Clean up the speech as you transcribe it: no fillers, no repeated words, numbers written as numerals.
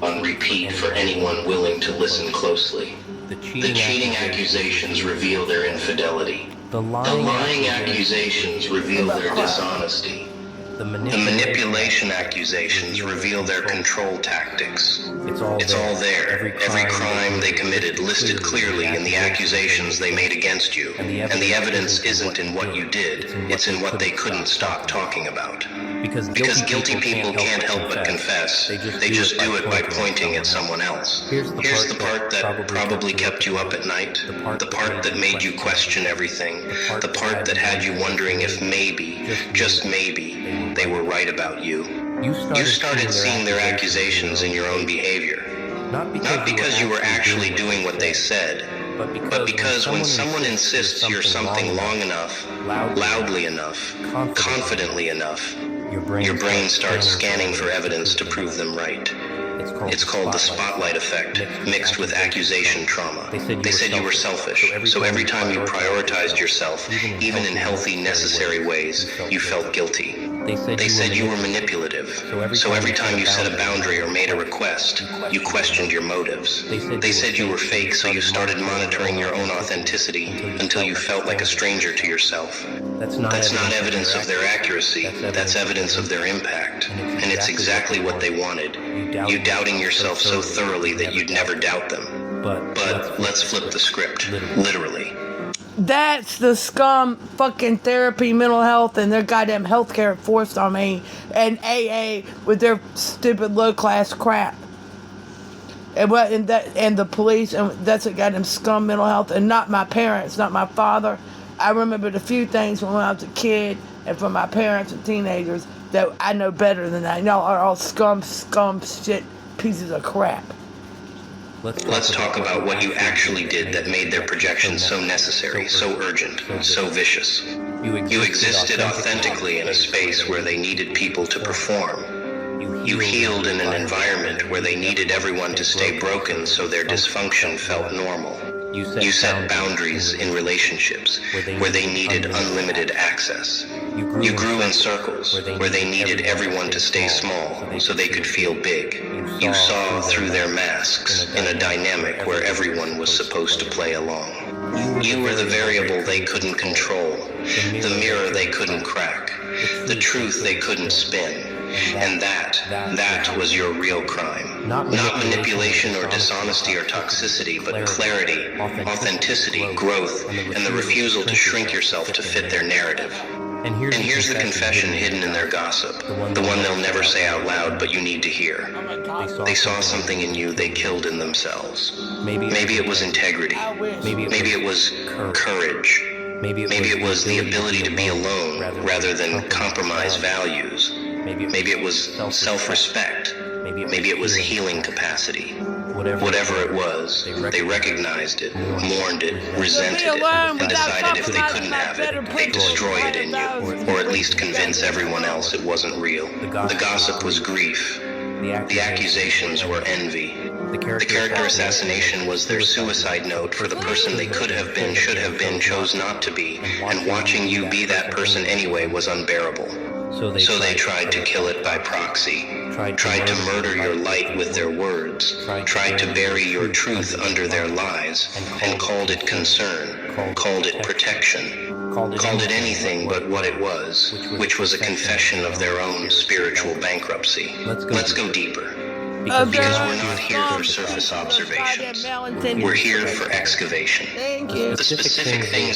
on repeat for anyone willing to listen closely. The cheating accusations reveal their infidelity. The lying accusations reveal their dishonesty. The manipulation accusations reveal their control tactics. It's all there. Every crime they committed listed clearly in the accusations they made against you. And the evidence isn't in what you did, it's in what they couldn't stop talking about. Because guilty people can't help but confess. They just do it by pointing at someone else. Here's the part that probably kept you up at night. The part that made you question everything. The part that had you wondering if maybe, just maybe, they were right about you. You started seeing their accusations in your own behavior. Not because you were actually doing what they said, but because when someone insists you're something long enough, loudly enough, confidently enough, your brain starts scanning for evidence to prove them right. It's called the spotlight effect, mixed with accusation trauma. They said you were selfish, so every time you prioritized yourself, even in healthy, necessary ways, you felt guilty. They said you were manipulative, so every time you set a boundary or made a request, you questioned your motives. They said you were fake, so you started monitoring your own authenticity until you felt like a stranger to yourself. That's not evidence of their accuracy, that's evidence of their impact, and it's exactly what they wanted. You doubting yourself so thoroughly that you'd never doubt them. But let's flip the script, literally. That's the scum fucking therapy, mental health, and their goddamn healthcare forced on me, and AA with their stupid low-class crap. And the police, and that's a goddamn scum mental health, and not my parents, not my father. I remembered a few things from when I was a kid, and from my parents and teenagers that I know better than that. Y'all are all scum shit pieces of crap. Let's talk about what you actually did that made their projections so necessary, so urgent, so vicious. You existed authentically in a space where they needed people to perform. You healed in an environment where they needed everyone to stay broken so their dysfunction felt normal. You set boundaries in relationships where they needed unlimited access. You grew in circles where they needed everyone to stay small so they could feel big. You saw through their masks in a dynamic where everyone was supposed to play along. You were the variable they couldn't control, the mirror they couldn't crack, the truth they couldn't spin. And that was your real crime. Not manipulation or dishonesty or toxicity, but clarity, authenticity, growth, and the refusal to shrink yourself to fit their narrative. And here's the confession hidden in their gossip, the one they'll never say out loud, but you need to hear. They saw something in you they killed in themselves. Maybe it was integrity. Maybe it was courage. Maybe it was the ability to be alone rather than compromise values. Maybe it was self-respect. Maybe it was healing capacity. Whatever it was, they recognized it, mourned it, resented it, and decided if they couldn't have it, they'd destroy it in you, or at least convince everyone else it wasn't real. The gossip was grief. The accusations were envy. The character assassination was their suicide note for the person they could have been, should have been, chose not to be, and watching you be that person anyway was unbearable. So they tried to kill it by proxy, tried to murder your light with their words, tried to bury your truth under their lies, and called it concern, called it protection, called it anything but what it was, which was a confession of their own spiritual bankruptcy. Let's go deeper. Because we're not here for surface observations. We're here for excavation. The specific things